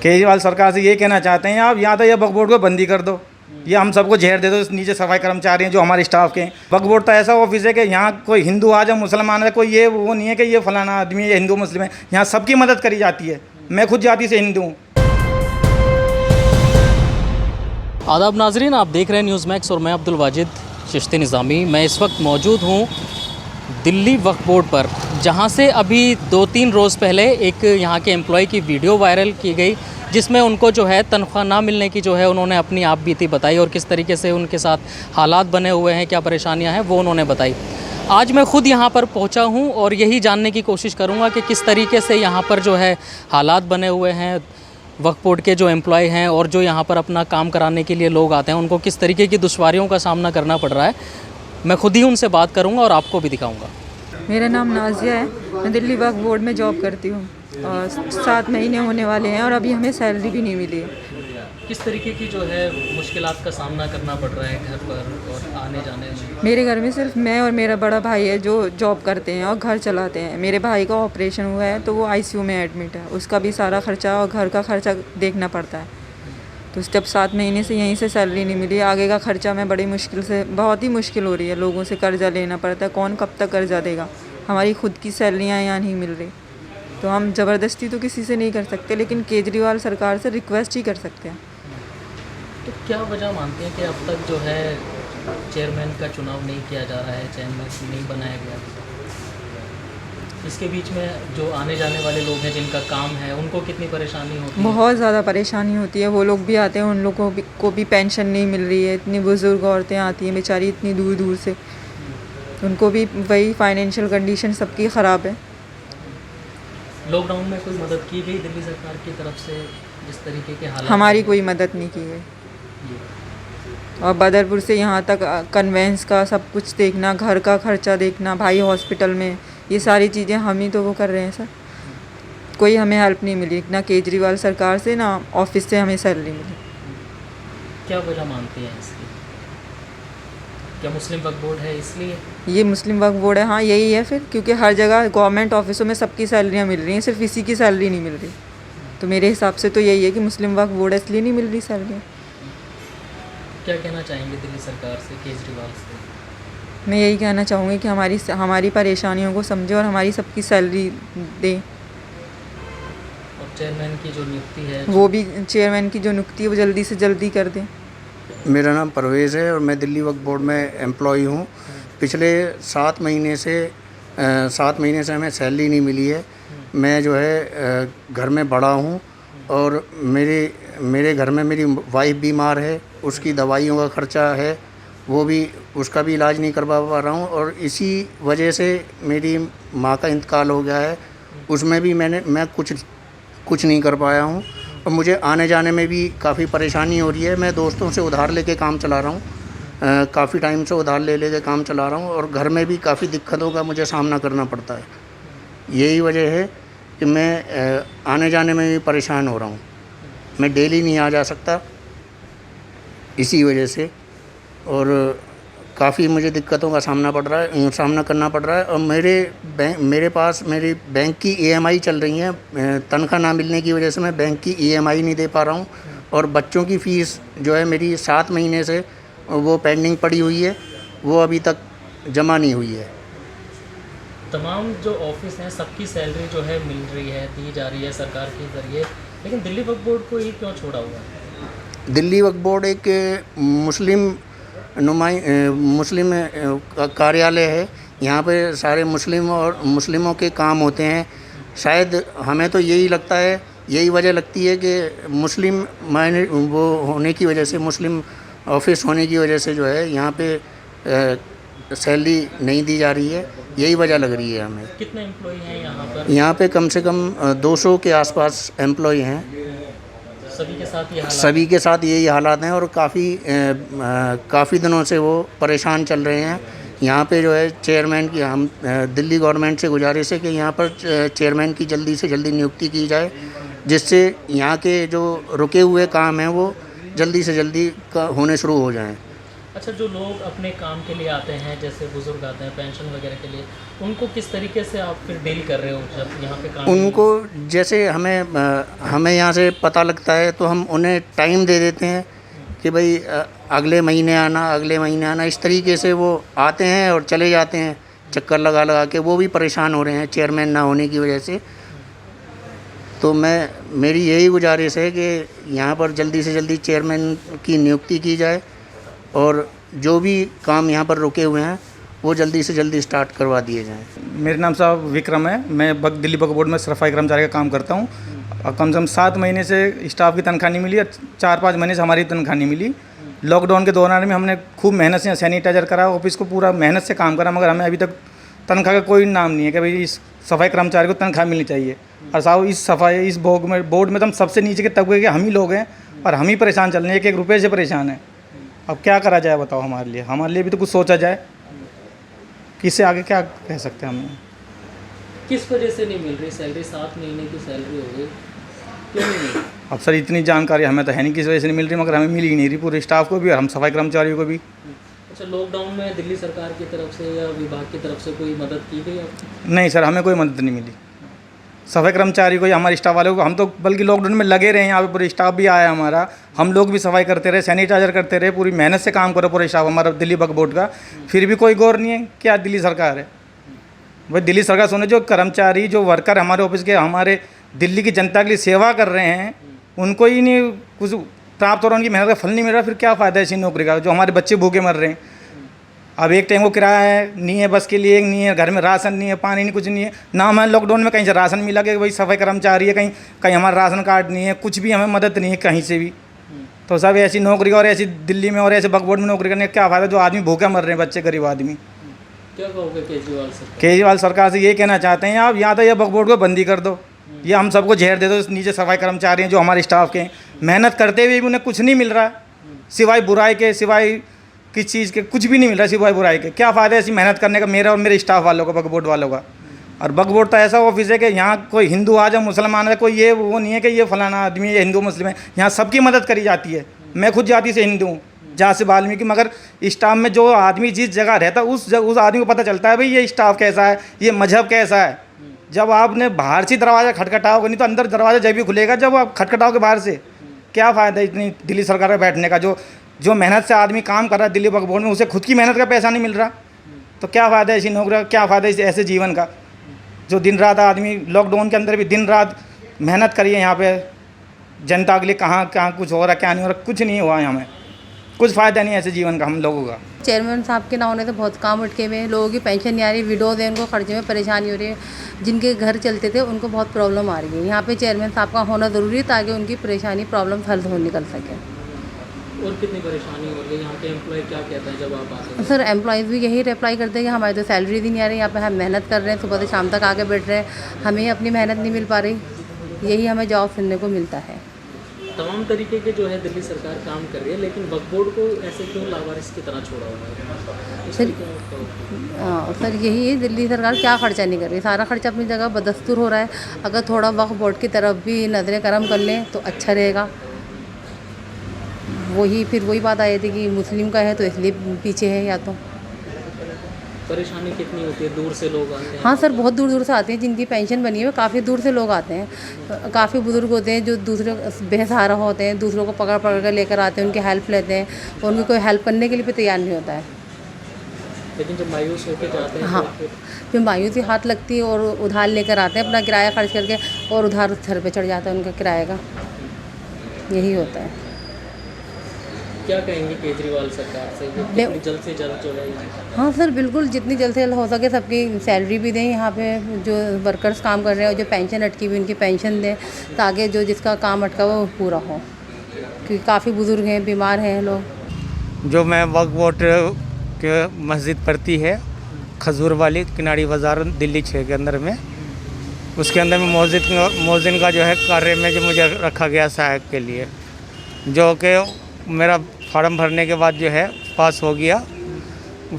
केजरीवाल सरकार से ये कहना चाहते हैं आप या तो ये वक्फ बोर्ड को बंदी कर दो, ये हम सबको जहर दे दो। नीचे सफाई कर्मचारी हैं जो हमारे स्टाफ के हैं। वक्फ बोर्ड तो ऐसा ऑफिस है कि यहाँ कोई हिंदू आ जाए, मुसलमान है, कोई ये वो नहीं है कि ये फलाना आदमी है हिंदू मुस्लिम है। यहाँ सबकी मदद करी जाती है। मैं खुद जाति से हिंदू हूँ। आदाब नाजरीन, आप देख रहे हैं न्यूज़ मैक्स और मैं अब्दुल वाजिद चिश्ती निज़ामी। मैं इस वक्त मौजूद हूँ दिल्ली वक्फ बोर्ड पर, जहाँ से अभी 2-3 रोज़ पहले एक यहाँ के एम्प्लॉय की वीडियो वायरल की गई, जिसमें उनको जो है तनख्वाह ना मिलने की जो है उन्होंने अपनी आप बीती बताई और किस तरीके से उनके साथ हालात बने हुए हैं, क्या परेशानियां हैं वो उन्होंने बताई। आज मैं ख़ुद यहाँ पर पहुँचा हूँ और यही जानने की कोशिश करूँगा कि किस तरीके से यहाँ पर जो है हालात बने हुए हैं, वक्फ बोर्ड के जो एम्प्लॉय हैं और जो यहाँ पर अपना काम कराने के लिए लोग आते हैं उनको किस तरीके की दुश्वारियों का सामना करना पड़ रहा है। मैं खुद ही उनसे बात करूँगा और आपको भी दिखाऊँगा। मेरा नाम नाजिया है, मैं दिल्ली वक्फ बोर्ड में जॉब करती हूँ और 7 महीने होने वाले हैं और अभी हमें सैलरी भी नहीं मिली है। किस तरीके की जो है मुश्किलात का सामना करना पड़ रहा है घर पर और आने जाने में? मेरे घर में सिर्फ मैं और मेरा बड़ा भाई है जो जॉब करते हैं और घर चलाते हैं। मेरे भाई का ऑपरेशन हुआ है तो वो आईसीयू में एडमिट है, उसका भी सारा खर्चा और घर का खर्चा देखना पड़ता है। तो जब 7 महीने से यहीं से सैलरी नहीं मिली, आगे का खर्चा मैं बड़ी मुश्किल से, बहुत ही मुश्किल हो रही है। लोगों से कर्जा लेना पड़ता है, कौन कब तक कर्जा देगा। हमारी खुद की सैलरियाँ यहाँ नहीं मिल रही, तो हम ज़बरदस्ती तो किसी से नहीं कर सकते, लेकिन केजरीवाल सरकार से रिक्वेस्ट ही कर सकते हैं। तो क्या वजह मानते हैं कि अब तक जो है चेयरमैन का चुनाव नहीं किया जा रहा है, चेयरमैन नहीं बनाया गया? इसके बीच में जो आने जाने वाले लोग हैं जिनका काम है उनको कितनी परेशानी होती है? बहुत ज़्यादा परेशानी होती है। वो लोग भी आते हैं, उन लोगों को भी पेंशन नहीं मिल रही है। इतनी बुज़ुर्ग औरतें आती हैं बेचारी इतनी दूर दूर से, उनको भी वही फाइनेंशियल कंडीशन सबकी ख़राब है। लॉकडाउन में कोई मदद की गई दिल्ली सरकार की तरफ से? जिस तरीके के हालात, हमारी कोई मदद नहीं की गई। और बदरपुर से यहाँ तक कन्वेंस का सब कुछ देखना, घर का खर्चा देखना, भाई हॉस्पिटल में, ये सारी चीज़ें हम ही तो वो कर रहे हैं सर। कोई हमें हेल्प नहीं मिली, ना केजरीवाल सरकार से ना ऑफिस से हमें सैलरी मिली। क्या वजह मानती हैं इसकी? क्या मुस्लिम वक्फ बोर्ड है इसलिए? ये मुस्लिम वक्फ बोर्ड है, हाँ यही है फिर, क्योंकि हर जगह गवर्नमेंट ऑफिसों में सबकी सैलरियाँ मिल रही हैं, सिर्फ इसी की सैलरी नहीं मिल रही। तो मेरे हिसाब से तो यही है कि मुस्लिम वक्फ बोर्ड है इसलिए नहीं मिल रही सैलरी। क्या कहना चाहेंगे दिल्ली सरकार से, केजरीवाल से? मैं यही कहना चाहूँगी कि हमारी परेशानियों को समझे और हमारी सबकी सैलरी दें। और चेयरमैन की जो नियुक्ति है, वो भी चेयरमैन की जो नियुक्ति है वो जल्दी से जल्दी कर दें। मेरा नाम परवेज़ है और मैं दिल्ली वक्फ बोर्ड में एम्प्लॉय हूँ। पिछले 7 महीने से हमें सैलरी नहीं मिली है। मैं जो है घर में बड़ा हूँ और मेरे घर में मेरी वाइफ बीमार है, उसकी दवाइयों का खर्चा है, वो भी उसका भी इलाज नहीं करवा पा रहा हूँ। और इसी वजह से मेरी माँ का इंतकाल हो गया है, उसमें भी मैं कुछ नहीं कर पाया हूँ और मुझे आने जाने में भी काफ़ी परेशानी हो रही है। मैं दोस्तों से उधार लेके काम चला रहा हूँ, काफ़ी टाइम से उधार ले काम चला रहा हूँ और घर में भी काफ़ी दिक्कतों का मुझे सामना करना पड़ता है। यही वजह है कि मैं आने जाने में भी परेशान हो रहा हूँ। मैं डेली नहीं आ जा सकता इसी वजह से, और काफ़ी मुझे दिक्कतों का सामना करना पड़ रहा है। और मेरे पास मेरी बैंक की EMI चल रही है। तनख्वाह ना मिलने की वजह से मैं बैंक की EMI नहीं दे पा रहा हूँ और बच्चों की फ़ीस जो है मेरी 7 महीने से वो पेंडिंग पड़ी हुई है, वो अभी तक जमा नहीं हुई है। तमाम जो ऑफिस हैं सबकी सैलरी जो है मिल रही है, दी जा रही है सरकार के ज़रिए, लेकिन दिल्ली वक्फ बोर्ड को ये क्यों छोड़ा हुआ है? दिल्ली वक्फ बोर्ड एक मुस्लिम कार्यालय है। यहाँ पे सारे मुस्लिमों के काम होते हैं। शायद हमें तो यही लगता है, यही वजह लगती है कि मुस्लिम वो होने की वजह से, मुस्लिम ऑफिस होने की वजह से जो है यहाँ पे सैलरी नहीं दी जा रही है। यही वजह लग रही है हमें। कितने एम्प्लॉय हैं यहाँ पर? यहाँ पे कम से कम 200 के आसपास एम्प्लॉय हैं। सभी के साथ यही हालात हैं और काफ़ी दिनों से वो परेशान चल रहे हैं। यहाँ पे जो है चेयरमैन की, हम दिल्ली गवर्नमेंट से गुजारिश है कि यहाँ पर चेयरमैन की जल्दी से जल्दी नियुक्ति की जाए, जिससे यहाँ के जो रुके हुए काम हैं वो जल्दी से जल्दी होने शुरू हो जाएं। अच्छा, जो लोग अपने काम के लिए आते हैं, जैसे बुजुर्ग आते हैं पेंशन वगैरह के लिए, उनको किस तरीके से आप फिर डील कर रहे हो जब यहाँ पे काम? उनको जैसे हमें यहाँ से पता लगता है तो हम उन्हें टाइम दे देते हैं कि भाई अगले महीने आना, अगले महीने आना। इस तरीके से वो आते हैं और चले जाते हैं चक्कर लगा लगा के। वो भी परेशान हो रहे हैं चेयरमैन ना होने की वजह से। तो मेरी यही गुजारिश है कि यहाँ पर जल्दी से जल्दी चेयरमैन की नियुक्ति की जाए और जो भी काम यहाँ पर रुके हुए हैं वो जल्दी से जल्दी स्टार्ट करवा दिए जाएँ। मेरा नाम साहब विक्रम है। मैं दिल्ली वक्फ बोर्ड में सफाई कर्मचारी का काम करता हूँ और कम से कम 7 महीने से स्टाफ की तनख्वाह नहीं मिली और 4-5 महीने से हमारी तनख्वाह नहीं मिली। लॉकडाउन के दौरान में हमने खूब मेहनत से सैनिटाइजर करा, ऑफिस को पूरा मेहनत से काम करा, मगर हमें अभी तक तनख्वाह का कोई नाम नहीं है कि भाई इस सफाई कर्मचारी को तनख्वाह मिलनी चाहिए। और साहब इस बोर्ड में तो हम सबसे नीचे के तबके के हम ही लोग हैं और हम ही परेशान चल रहे हैं, 1-1 रुपये से परेशान है। अब क्या करा जाए बताओ? हमारे लिए भी तो कुछ सोचा जाए कि इससे आगे क्या कह सकते हैं हम। किस वजह से नहीं मिल रही सैलरी? 7 महीने की सैलरी हो गई, क्यों नहीं मिल? अब सर इतनी जानकारी हमें तो है नहीं किस वजह से नहीं मिल रही, मगर हमें मिल ही नहीं रही, पूरे स्टाफ को भी और हम सफाई कर्मचारियों को भी। अच्छा, लॉकडाउन में दिल्ली सरकार की तरफ से या विभाग की तरफ से कोई मदद की गई आपकी? नहीं सर, हमें कोई मदद नहीं मिली। सफाई कर्मचारी को या हमारे स्टाफ वालों को, हम तो बल्कि लॉकडाउन में लगे रहे, यहाँ पे पूरे स्टाफ भी आया हमारा, हम लोग भी सफाई करते रहे, सैनिटाइजर करते रहे, पूरी मेहनत से काम करो पूरे स्टाफ हमारा दिल्ली वक्फ बोर्ड का, फिर भी कोई गौर नहीं है। क्या दिल्ली सरकार है भाई? दिल्ली सरकार सुने, जो कर्मचारी जो वर्कर हमारे ऑफिस के हमारे दिल्ली की जनता के लिए सेवा कर रहे हैं उनको ही नहीं कुछ प्राप्त हो रहा, उनकी मेहनत का फल नहीं मिल रहा, फिर क्या फ़ायदा है इसी नौकरी का? जो हमारे बच्चे भूखे मर रहे हैं। अब एक टाइम को किराया है नहीं है, बस के लिए एक नहीं है, घर में राशन नहीं है, पानी नहीं, कुछ नहीं है ना। हमें लॉकडाउन में कहीं से राशन मिला कि भाई सफाई कर्मचारी है, कहीं हमारा राशन कार्ड नहीं है, कुछ भी हमें मदद नहीं है कहीं से भी। तो सब ऐसी नौकरी और ऐसी दिल्ली में और ऐसे वक्फ बोर्ड में नौकरी करने का क्या फ़ायदा? जो आदमी भूखे मर रहे हैं, बच्चे गरीब आदमी। क्या कहोगे केजरीवाल सरकार? केजरीवाल सरकार से ये कहना चाहते हैं आप या तो ये वक्फ बोर्ड को बंदी कर दो या हम सबको जहर दे दो। नीचे सफाई कर्मचारी हैं जो हमारे स्टाफ के हैं, मेहनत करते हुए भी उन्हें कुछ नहीं मिल रहा सिवाय बुराई के, सिवाय किस चीज़ के कुछ भी नहीं मिल रहा सिवाय बुराई के। क्या फ़ायदा है ऐसी मेहनत करने का मेरा और मेरे स्टाफ वालों का, वक्फ बोर्ड वालों का? और वक्फ बोर्ड तो ऐसा ऑफिस है कि यहाँ कोई हिंदू आ जाए, मुसलमान है, कोई ये वो नहीं है कि ये फलाना आदमी है, ये हिंदू मुस्लिम है। यहाँ सबकी मदद करी जाती है। मैं खुद जाति से हिंदू हूँ, जहाँ से वाल्मीकि, मगर स्टाफ में जो आदमी जिस जगह रहता है उस आदमी को पता चलता है भाई ये स्टाफ कैसा है, ये मजहब कैसा है। जब आपने बाहर से दरवाज़ा खटखटाओगे, नहीं तो अंदर दरवाज़ा जब भी खुलेगा जब आप खटखटाओगे बाहर से। क्या फ़ायदा इतनी दिल्ली सरकार में बैठने का? जो मेहनत से आदमी काम कर रहा है दिल्ली वक्फ बोर्ड में, उसे खुद की मेहनत का पैसा नहीं मिल रहा, तो क्या फ़ायदा है इसी नौकरी का? क्या फ़ायदा इस ऐसे जीवन का? जो दिन रात आदमी लॉकडाउन के अंदर भी दिन रात मेहनत करिए यहाँ पे जनता के लिए, कहाँ कुछ हो रहा, क्या नहीं हो रहा, कुछ नहीं हुआ यहाँ में, कुछ फ़ायदा नहीं है ऐसे जीवन का हम लोगों का। चेयरमैन साहब के ना होने से बहुत काम अटके हुए हैं, लोगों की पेंशन नहीं आ रही, विडोज है उनको खर्चे में परेशानी हो रही है, जिनके घर चलते थे उनको बहुत प्रॉब्लम आ रही है। यहाँ पे चेयरमैन साहब का होना ज़रूरी है ताकि उनकी परेशानी प्रॉब्लम हल हो निकल सके। और कितनी परेशानी हो रही है यहाँ पे? एम्प्लॉय क्या कहता है जब आप आते हैं? सर एम्प्लॉयज़ भी यही रिप्लाई करते हैं कि हमारी तो सैलरी भी नहीं आ रही, यहाँ पे हम मेहनत कर रहे हैं, सुबह से शाम तक आके बैठ रहे हैं, हमें अपनी मेहनत नहीं मिल पा रही, यही हमें जवाब सुनने को मिलता है। तमाम तरीके के जो है दिल्ली सरकार काम कर रही है, लेकिन वक्फ बोर्ड को ऐसे क्यों लावारिस की तरह छोड़ा हुआ है? सर यही है, दिल्ली सरकार क्या खर्चा नहीं कर रही, सारा खर्चा अपनी जगह बदस्तूर हो रहा है। अगर थोड़ा वक्फ बोर्ड की तरफ भी नज़रें करम कर लें तो अच्छा रहेगा। फिर वही बात आई थी कि मुस्लिम का है तो इसलिए पीछे है। या तो परेशानी कितनी होती है? दूर से लोग आते हैं? हाँ सर, बहुत दूर दूर से आते हैं, जिनकी पेंशन बनी है काफ़ी दूर से लोग आते हैं। काफ़ी बुजुर्ग होते हैं जो दूसरे बेसहारा होते हैं, दूसरों को पकड़ पकड़ कर लेकर आते हैं, उनकी हेल्प लेते हैं, और उनकी कोई हेल्प करने के लिए भी तैयार नहीं होता है। लेकिन जब मायूस होकर जाते हैं हाँ, फिर मायूसी हाथ लगती है और उधार लेकर आते हैं, अपना किराया खर्च करके, और उधार सर पे चढ़ जाता है उनका किराए का। यही होता है। क्या कहेंगे केजरीवाल सरकार से कि जल्द से जल्द जो है? हाँ सर, बिल्कुल जितनी जल्द से जल्द हो सके सबकी सैलरी भी दें, यहाँ पे जो वर्कर्स काम कर रहे हैं, जो पेंशन अटकी हुई उनकी पेंशन दें, ताकि जो जिसका काम अटका वो पूरा हो, क्योंकि काफ़ी बुजुर्ग हैं, बीमार हैं लोग। जो मैं वक्फ बोर्ड के मस्जिद पड़ती है खजूर वाली किनारी बाज़ार दिल्ली 6 के अंदर में, उसके अंदर में मौज़िन का जो है कार्य में जो मुझे रखा गया सहायक के लिए, जो कि मेरा फार्म भरने के बाद जो है पास हो गया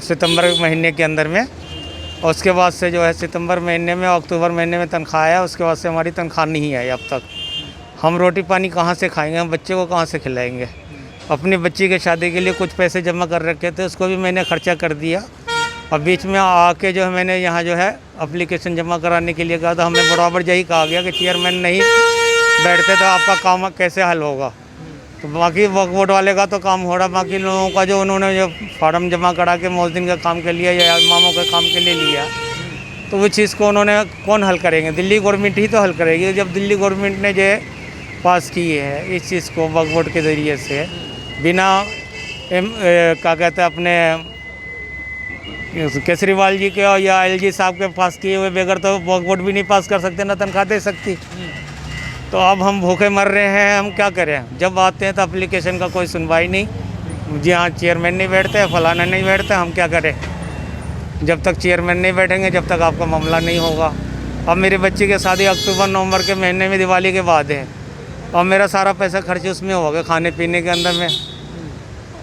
सितंबर महीने के अंदर में, और उसके बाद से जो है सितंबर महीने में अक्टूबर महीने में तनख्वाह आया, उसके बाद से हमारी तनख्वाह नहीं आई अब तक। हम रोटी पानी कहाँ से खाएंगे, हम बच्चे को कहाँ से खिलाएंगे? अपनी बच्ची के शादी के लिए कुछ पैसे जमा कर रखे थे, उसको भी मैंने खर्चा कर दिया। और बीच में आके जो है मैंने यहाँ जो है एप्लीकेशन जमा कराने के लिए कहा, तो हमें बराबर यही कहा गया कि चेयरमैन नहीं बैठते तो आपका काम कैसे हल होगा। तो बाकी वक्फ बोर्ड वाले का तो काम हो रहा, बाकी लोगों का जो उन्होंने जो फार्म जमा करा के मौजूदीन के काम के लिए या इमामों के काम के लिए लिया, तो वो चीज़ को उन्होंने कौन हल करेंगे? दिल्ली गवर्नमेंट ही तो हल करेगी। जब दिल्ली गवर्नमेंट ने जो पास की है इस चीज़ को वक्फ बोर्ड के ज़रिए से, बिना क्या कहते हैं अपने केजरीवाल जी के या एलजी साहब के पास किए हुए बगैर तो वक्फ बोर्ड भी नहीं पास कर सकते, ना तनख्वाह दे सकती। तो अब हम भूखे मर रहे हैं, हम क्या करें? जब आते हैं तो एप्लीकेशन का कोई सुनवाई नहीं, जी हाँ चेयरमैन नहीं बैठते, फलाना नहीं बैठते, हम क्या करें? जब तक चेयरमैन नहीं बैठेंगे जब तक आपका मामला नहीं होगा। अब मेरी बच्ची की शादी अक्टूबर नवंबर के महीने में दिवाली के बाद है, और मेरा सारा पैसा खर्च उसमें हो गया, खाने पीने के अंदर में।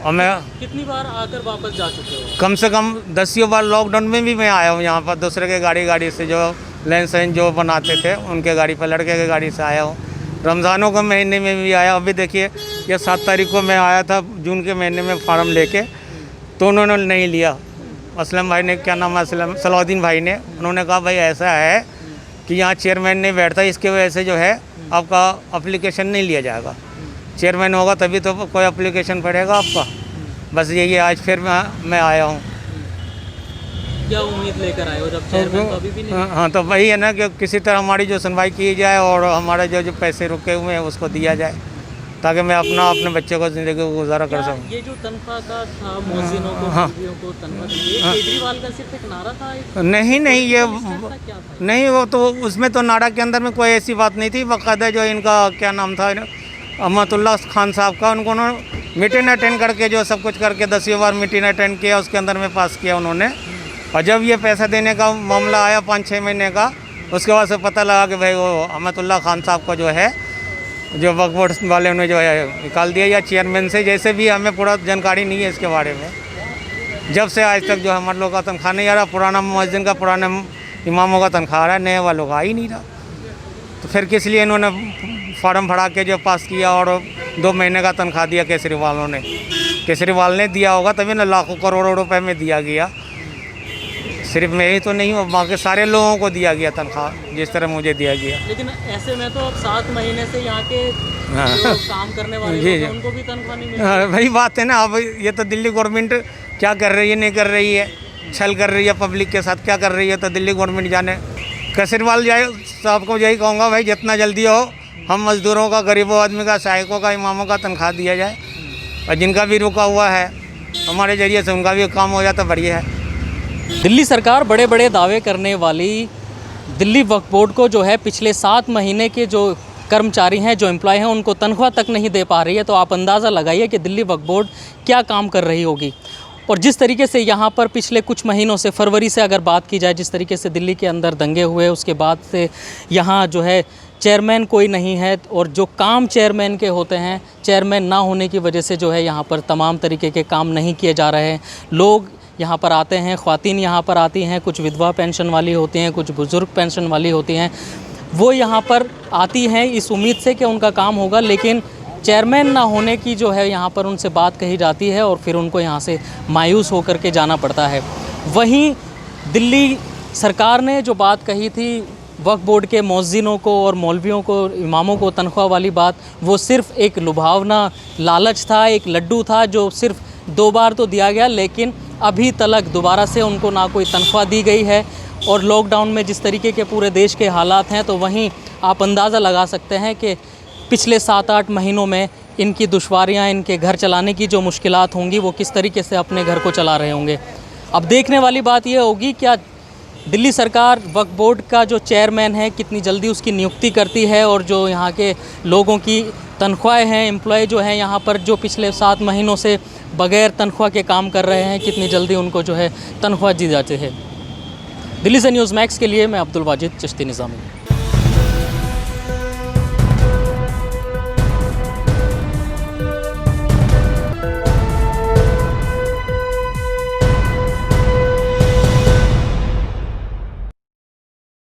और मैं कितनी बार आकर वापस जा चुके हो? कम से कम 10 बार लॉकडाउन में भी मैं आया हूँ यहाँ पर, दूसरे के गाड़ी से जो लाइसेंस जो बनाते थे उनके गाड़ी पर, लड़के के गाड़ी से आया हूँ। रमज़ानों के महीने में भी आया। अभी देखिए ये 7 तारीख को मैं आया था जून के महीने में फार्म लेके, तो उन्होंने नहीं लिया। असलम भाई ने, क्या नाम है, सलाउद्दीन भाई ने, उन्होंने कहा भाई ऐसा है कि यहाँ चेयरमैन नहीं बैठता, इसके वजह से जो है आपका एप्लीकेशन नहीं लिया जाएगा। चेयरमैन होगा तभी तो कोई एप्लीकेशन पड़ेगा आपका। बस यही है, आज फिर मैं आया हूँ। क्या उम्मीद लेकर आए हो जब चेयरमैन तो अभी भी नहीं? हाँ, तो वही है ना कि किसी तरह हमारी जो सुनवाई की जाए और हमारे जो पैसे रुके हुए हैं उसको दिया जाए, ताकि मैं अपने बच्चे को ज़िंदगी को गुजारा कर सकूँ। ये जो तनख्वाह का था, मौजिनों को, मौलवियों को तनख्वाह दी, ये केजरीवाल का सिर्फ एक नारा था? नहीं, ये क्या था? नहीं, वो तो उसमें तो नारा के अंदर में कोई ऐसी बात नहीं थी। बाकायदा जो इनका क्या नाम था, अहमदुल्ला खान साहब का, उनको मीटिंग अटेंड करके जो सब कुछ करके 10 बार मीटिंग अटेंड किया, उसके अंदर में पास किया उन्होंने। और जब ये पैसा देने का मामला आया 5-6 महीने का, उसके बाद से पता लगा कि भाई वो अहमदुल्ला खान साहब को जो है जो वक्फ बोर्ड वाले ने जो है निकाल दिया, या चेयरमैन से, जैसे भी हमें पूरा जानकारी नहीं है इसके बारे में। जब से आज तक जो हमारे लोगों का तनख्वाह नहीं आ रहा, पुराना मुअज्जिन का, पुराने इमामों का तनख्वाह आ रहा है, नए वालों का आ ही नहीं रहा। तो फिर किस लिए इन्होंने फार्म भरा के जो पास किया और 2 महीने का तनख्वाह दिया केजरीवाल ने दिया होगा, तभी ना लाखों करोड़ों रुपए में दिया गया। सिर्फ मैं ही तो नहीं हूँ, बाकी सारे लोगों को दिया गया तनख्वाह, जिस तरह मुझे दिया गया। लेकिन ऐसे में तो अब 7 महीने से यहाँ के जो काम करने वाले लोग हैं, उनको भी तनख्वाह नहीं मिल रही। वही बात है ना। अब ये तो दिल्ली गवर्नमेंट क्या कर रही है, नहीं कर रही है, छल कर रही है पब्लिक के साथ, क्या कर रही है, तो दिल्ली गवर्नमेंट जाने। केजरीवाल साहब को यही कहूँगा, भाई जितना जल्दी हो हम मज़दूरों का, गरीबों आदमी का, सहायकों का, इमामों का तनख्वाह दिया जाए, और जिनका भी रुका हुआ है हमारे ज़रिए से उनका भी काम हो जाता बढ़िया है। दिल्ली सरकार बड़े बड़े दावे करने वाली दिल्ली वक्फ बोर्ड को जो है पिछले 7 महीने के जो कर्मचारी हैं, जो एम्प्लॉय हैं, उनको तनख्वाह तक नहीं दे पा रही है। तो आप अंदाज़ा लगाइए कि दिल्ली वक्फ बोर्ड क्या काम कर रही होगी। और जिस तरीके से यहाँ पर पिछले कुछ महीनों से, फरवरी से अगर बात की जाए, जिस तरीके से दिल्ली के अंदर दंगे हुए, उसके बाद से यहाँ जो है चेयरमैन कोई नहीं है, और जो काम चेयरमैन के होते हैं, चेयरमैन ना होने की वजह से जो है यहाँ पर तमाम तरीके के काम नहीं किए जा रहे हैं। लोग यहाँ पर आते हैं, ख़वातीन यहाँ पर आती हैं, कुछ विधवा पेंशन वाली होती हैं, कुछ बुज़ुर्ग पेंशन वाली होती हैं, वो यहाँ पर आती हैं इस उम्मीद से कि उनका काम होगा, लेकिन चेयरमैन ना होने की जो है यहाँ पर उनसे बात कही जाती है और फिर उनको यहाँ से मायूस होकर के जाना पड़ता है। वहीं दिल्ली सरकार ने जो बात कही थी वक्फ बोर्ड के मौज़िनों को और मौलवियों को, इमामों को तनख्वाह वाली बात, वो सिर्फ़ एक लुभावना लालच था, एक लड्डू था जो सिर्फ़ 2 बार तो दिया गया, लेकिन अभी तक दोबारा से उनको ना कोई तनख्वाह दी गई है। और लॉकडाउन में जिस तरीके के पूरे देश के हालात हैं, तो वहीं आप अंदाज़ा लगा सकते हैं कि पिछले 7-8 महीनों में इनकी दुश्वारियां, इनके घर चलाने की जो मुश्किलात होंगी, वो किस तरीके से अपने घर को चला रहे होंगे। अब देखने वाली बात यह होगी क्या दिल्ली सरकार वक्फ बोर्ड का जो चेयरमैन है कितनी जल्दी उसकी नियुक्ति करती है, और जो यहाँ के लोगों की तनख्वाहें हैं, एम्प्लॉय जो हैं यहाँ पर जो पिछले 7 महीनों से बग़ैर तनख्वाह के काम कर रहे हैं, कितनी जल्दी उनको जो है तनख्वाह दी जाती है। दिल्ली से न्यूज़ मैक्स के लिए मैं अब्दुल वाजिद चिश्ती निज़ामी।